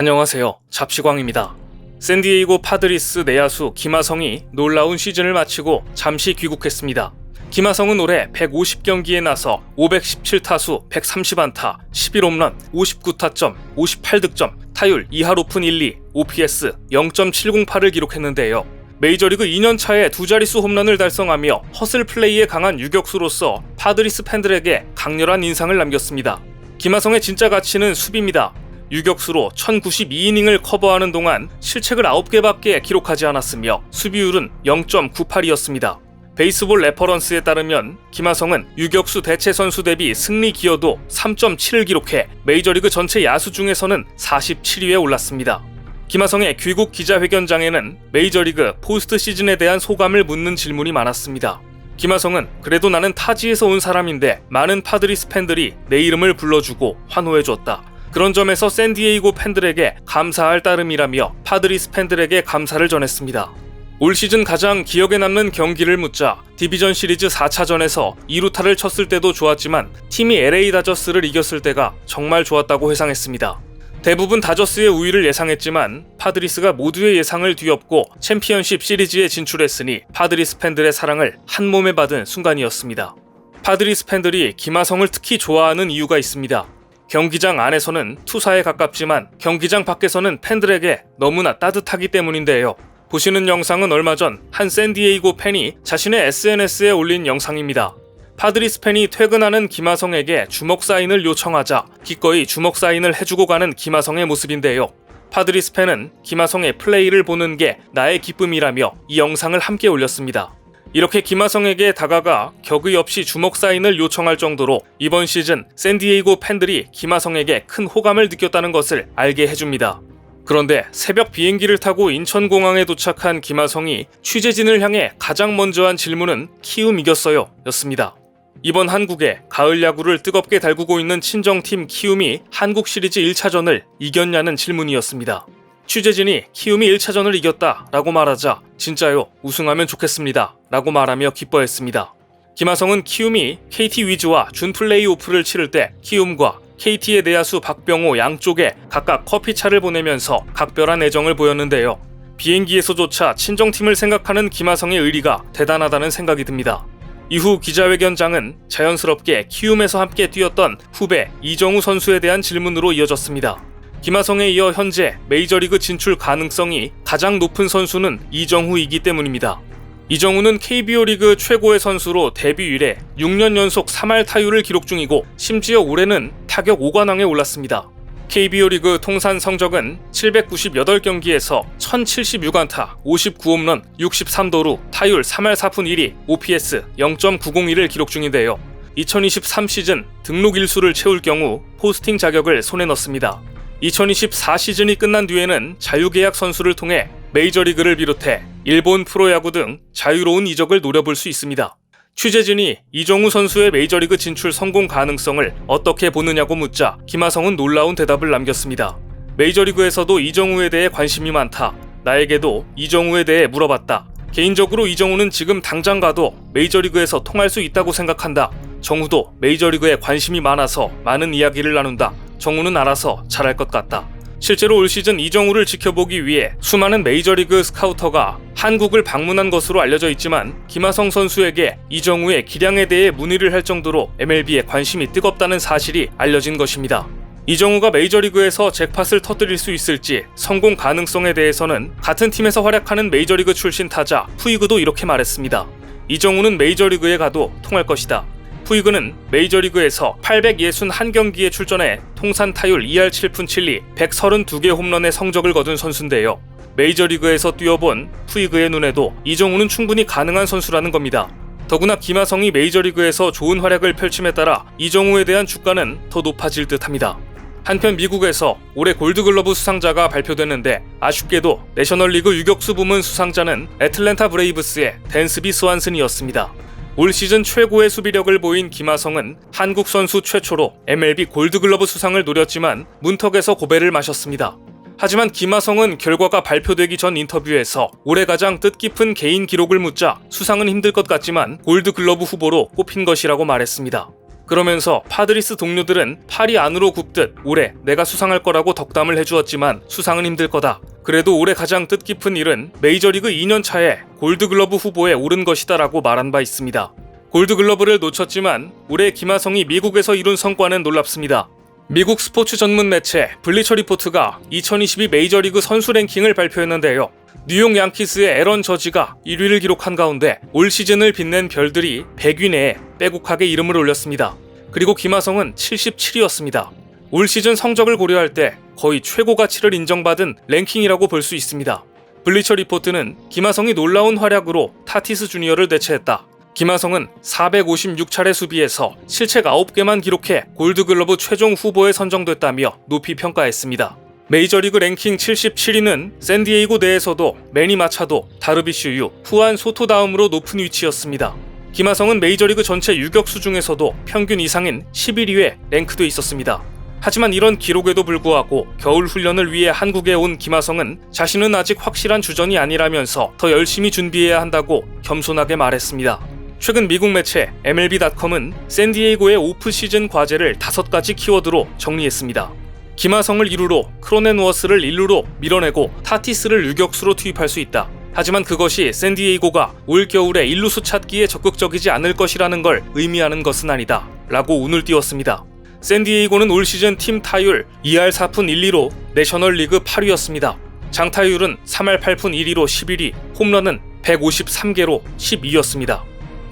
안녕하세요. 잡시광입니다. 샌디에이고 파드리스 내야수 김하성이 놀라운 시즌을 마치고 잠시 귀국했습니다. 김하성은 올해 150경기에 나서 517타수 130안타, 11홈런, 59타점, 58득점, 타율 2할 오픈 1리, OPS 0.708을 기록했는데요. 메이저리그 2년차에 두 자릿수 홈런을 달성하며 허슬 플레이에 강한 유격수로서 파드리스 팬들에게 강렬한 인상을 남겼습니다. 김하성의 진짜 가치는 수비입니다. 유격수로 1092이닝을 커버하는 동안 실책을 9개밖에 기록하지 않았으며 수비율은 0.98이었습니다. 베이스볼 레퍼런스에 따르면 김하성은 유격수 대체 선수 대비 승리 기여도 3.7을 기록해 메이저리그 전체 야수 중에서는 47위에 올랐습니다. 김하성의 귀국 기자회견장에는 메이저리그 포스트 시즌에 대한 소감을 묻는 질문이 많았습니다. 김하성은 그래도 나는 타지에서 온 사람인데 많은 파드리스 팬들이 내 이름을 불러주고 환호해줬다. 그런 점에서 샌디에이고 팬들에게 감사할 따름이라며 파드리스 팬들에게 감사를 전했습니다. 올 시즌 가장 기억에 남는 경기를 묻자 디비전 시리즈 4차전에서 2루타를 쳤을 때도 좋았지만 팀이 LA 다저스를 이겼을 때가 정말 좋았다고 회상했습니다. 대부분 다저스의 우위를 예상했지만 파드리스가 모두의 예상을 뒤엎고 챔피언십 시리즈에 진출했으니 파드리스 팬들의 사랑을 한 몸에 받은 순간이었습니다. 파드리스 팬들이 김하성을 특히 좋아하는 이유가 있습니다. 경기장 안에서는 투사에 가깝지만 경기장 밖에서는 팬들에게 너무나 따뜻하기 때문인데요. 보시는 영상은 얼마 전 한 샌디에이고 팬이 자신의 SNS에 올린 영상입니다. 파드리스 팬이 퇴근하는 김하성에게 주먹 사인을 요청하자 기꺼이 주먹 사인을 해주고 가는 김하성의 모습인데요. 파드리스 팬은 김하성의 플레이를 보는 게 나의 기쁨이라며 이 영상을 함께 올렸습니다. 이렇게 김하성에게 다가가 격의 없이 주먹 사인을 요청할 정도로 이번 시즌 샌디에이고 팬들이 김하성에게 큰 호감을 느꼈다는 것을 알게 해줍니다. 그런데 새벽 비행기를 타고 인천공항에 도착한 김하성이 취재진을 향해 가장 먼저 한 질문은 키움 이겼어요 였습니다. 이번 한국에 가을 야구를 뜨겁게 달구고 있는 친정팀 키움이 한국 시리즈 1차전을 이겼냐는 질문이었습니다. 취재진이 키움이 1차전을 이겼다 라고 말하자 진짜요 우승하면 좋겠습니다 라고 말하며 기뻐했습니다. 김하성은 키움이 KT 위즈와 준 플레이오프를 치를 때 키움과 KT의 내야수 박병호 양쪽에 각각 커피차를 보내면서 각별한 애정을 보였는데요. 비행기에서조차 친정팀을 생각하는 김하성의 의리가 대단하다는 생각이 듭니다. 이후 기자회견장은 자연스럽게 키움에서 함께 뛰었던 후배 이정우 선수에 대한 질문으로 이어졌습니다. 김하성에 이어 현재 메이저리그 진출 가능성이 가장 높은 선수는 이정후이기 때문입니다. 이정후는 KBO 리그 최고의 선수로 데뷔 이래 6년 연속 3할 타율을 기록 중이고 심지어 올해는 타격 5관왕에 올랐습니다. KBO 리그 통산 성적은 798경기에서 1076안타, 59홈런, 63도루, 타율 3할 4푼 1리, OPS 0.901을 기록 중인데요. 2023 시즌 등록 일수를 채울 경우 포스팅 자격을 손에 넣습니다. 2024 시즌이 끝난 뒤에는 자유계약 선수를 통해 메이저리그를 비롯해 일본 프로야구 등 자유로운 이적을 노려볼 수 있습니다. 취재진이 이정후 선수의 메이저리그 진출 성공 가능성을 어떻게 보느냐고 묻자 김하성은 놀라운 대답을 남겼습니다. 메이저리그에서도 이정후에 대해 관심이 많다. 나에게도 이정후에 대해 물어봤다. 개인적으로 이정후는 지금 당장 가도 메이저리그에서 통할 수 있다고 생각한다. 정후도 메이저리그에 관심이 많아서 많은 이야기를 나눈다. 정후는 알아서 잘할 것 같다. 실제로 올 시즌 이정후를 지켜보기 위해 수많은 메이저리그 스카우터가 한국을 방문한 것으로 알려져 있지만 김하성 선수에게 이정후의 기량에 대해 문의를 할 정도로 MLB에 관심이 뜨겁다는 사실이 알려진 것입니다. 이정후가 메이저리그에서 잭팟을 터뜨릴 수 있을지 성공 가능성에 대해서는 같은 팀에서 활약하는 메이저리그 출신 타자 푸이그도 이렇게 말했습니다. 이정후는 메이저리그에 가도 통할 것이다. 푸이그는 메이저리그에서 861경기에 출전해 통산 타율 2할 7푼 7리 132개 홈런의 성적을 거둔 선수인데요. 메이저리그에서 뛰어본 푸이그의 눈에도 이정후는 충분히 가능한 선수라는 겁니다. 더구나 김하성이 메이저리그에서 좋은 활약을 펼침에 따라 이정후에 대한 주가는 더 높아질 듯합니다. 한편 미국에서 올해 골드글러브 수상자가 발표됐는데 아쉽게도 내셔널리그 유격수 부문 수상자는 애틀랜타 브레이브스의 댄스비 스완슨이었습니다. 올 시즌 최고의 수비력을 보인 김하성은 한국 선수 최초로 MLB 골드글러브 수상을 노렸지만 문턱에서 고배를 마셨습니다. 하지만 김하성은 결과가 발표되기 전 인터뷰에서 올해 가장 뜻깊은 개인 기록을 묻자 수상은 힘들 것 같지만 골드글러브 후보로 꼽힌 것이라고 말했습니다. 그러면서 파드리스 동료들은 팔이 안으로 굽듯 올해 내가 수상할 거라고 덕담을 해주었지만 수상은 힘들 거다. 그래도 올해 가장 뜻깊은 일은 메이저리그 2년 차에 골드글러브 후보에 오른 것이다 라고 말한 바 있습니다. 골드글러브를 놓쳤지만 올해 김하성이 미국에서 이룬 성과는 놀랍습니다. 미국 스포츠 전문 매체 블리처 리포트가 2022 메이저리그 선수 랭킹을 발표했는데요. 뉴욕 양키스의 애런 저지가 1위를 기록한 가운데 올 시즌을 빛낸 별들이 100위 내에 빼곡하게 이름을 올렸습니다. 그리고 김하성은 77위였습니다. 올 시즌 성적을 고려할 때 거의 최고 가치를 인정받은 랭킹이라고 볼 수 있습니다. 블리처 리포트는 김하성이 놀라운 활약으로 타티스 주니어를 대체했다. 김하성은 456차례 수비에서 실책 9개만 기록해 골드글러브 최종 후보에 선정됐다며 높이 평가했습니다. 메이저리그 랭킹 77위는 샌디에이고 내에서도 매니 마차도, 다르비슈 유, 후안 소토 다음으로 높은 위치였습니다. 김하성은 메이저리그 전체 유격수 중에서도 평균 이상인 11위에 랭크돼 있었습니다. 하지만 이런 기록에도 불구하고 겨울 훈련을 위해 한국에 온 김하성은 자신은 아직 확실한 주전이 아니라면서 더 열심히 준비해야 한다고 겸손하게 말했습니다. 최근 미국 매체 MLB.com은 샌디에이고의 오프 시즌 과제를 5가지 키워드로 정리했습니다. 김하성을 2루로, 크로넨워스를 1루로 밀어내고 타티스를 유격수로 투입할 수 있다. 하지만 그것이 샌디에이고가 올겨울에 1루수 찾기에 적극적이지 않을 것이라는 걸 의미하는 것은 아니다 라고 운을 띄웠습니다. 샌디에이고는 올 시즌 팀 타율 2할 4푼 1리로 내셔널리그 8위였습니다. 장타율은 3할 8푼 1리로 11위, 홈런은 153개로 12위였습니다.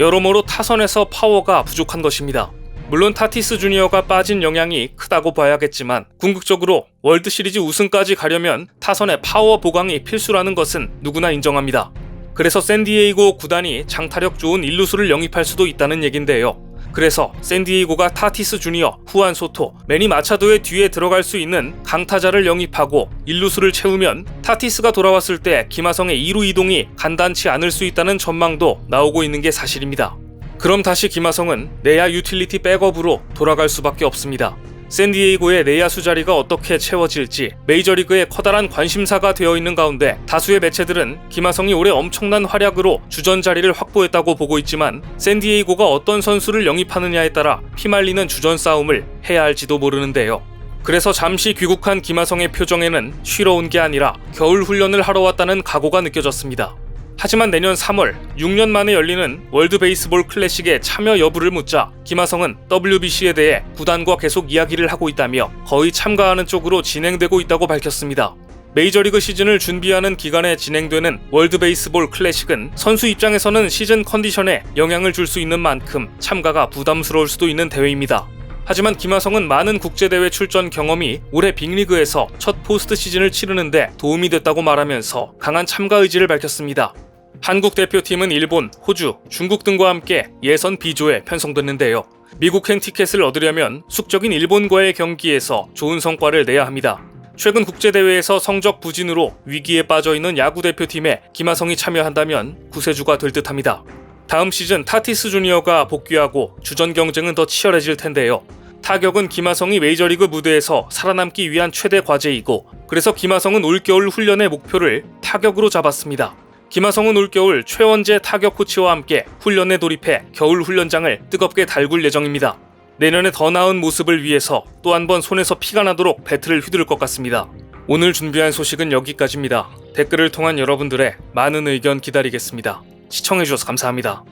여러모로 타선에서 파워가 부족한 것입니다. 물론 타티스 주니어가 빠진 영향이 크다고 봐야겠지만 궁극적으로 월드시리즈 우승까지 가려면 타선의 파워 보강이 필수라는 것은 누구나 인정합니다. 그래서 샌디에이고 구단이 장타력 좋은 일루수를 영입할 수도 있다는 얘긴데요. 그래서 샌디에이고가 타티스 주니어, 후안 소토, 매니 마차도의 뒤에 들어갈 수 있는 강타자를 영입하고 일루수를 채우면 타티스가 돌아왔을 때 김하성의 2루 이동이 간단치 않을 수 있다는 전망도 나오고 있는 게 사실입니다. 그럼 다시 김하성은 내야 유틸리티 백업으로 돌아갈 수밖에 없습니다. 샌디에이고의 내야수 자리가 어떻게 채워질지 메이저리그의 커다란 관심사가 되어 있는 가운데 다수의 매체들은 김하성이 올해 엄청난 활약으로 주전 자리를 확보했다고 보고 있지만 샌디에이고가 어떤 선수를 영입하느냐에 따라 피말리는 주전 싸움을 해야 할지도 모르는데요. 그래서 잠시 귀국한 김하성의 표정에는 쉬러 온 게 아니라 겨울 훈련을 하러 왔다는 각오가 느껴졌습니다. 하지만 내년 3월 6년 만에 열리는 월드 베이스볼 클래식에 참여 여부를 묻자 김하성은 WBC에 대해 구단과 계속 이야기를 하고 있다며 거의 참가하는 쪽으로 진행되고 있다고 밝혔습니다. 메이저리그 시즌을 준비하는 기간에 진행되는 월드 베이스볼 클래식은 선수 입장에서는 시즌 컨디션에 영향을 줄 수 있는 만큼 참가가 부담스러울 수도 있는 대회입니다. 하지만 김하성은 많은 국제대회 출전 경험이 올해 빅리그에서 첫 포스트 시즌을 치르는데 도움이 됐다고 말하면서 강한 참가 의지를 밝혔습니다. 한국 대표팀은 일본, 호주, 중국 등과 함께 예선 B조에 편성됐는데요. 미국행 티켓을 얻으려면 숙적인 일본과의 경기에서 좋은 성과를 내야 합니다. 최근 국제대회에서 성적 부진으로 위기에 빠져있는 야구 대표팀에 김하성이 참여한다면 구세주가 될 듯합니다. 다음 시즌 타티스 주니어가 복귀하고 주전 경쟁은 더 치열해질 텐데요. 타격은 김하성이 메이저리그 무대에서 살아남기 위한 최대 과제이고 그래서 김하성은 올겨울 훈련의 목표를 타격으로 잡았습니다. 김하성은 올겨울 최원재 타격 코치와 함께 훈련에 돌입해 겨울 훈련장을 뜨겁게 달굴 예정입니다. 내년에 더 나은 모습을 위해서 또 한 번 손에서 피가 나도록 배트를 휘두를 것 같습니다. 오늘 준비한 소식은 여기까지입니다. 댓글을 통한 여러분들의 많은 의견 기다리겠습니다. 시청해주셔서 감사합니다.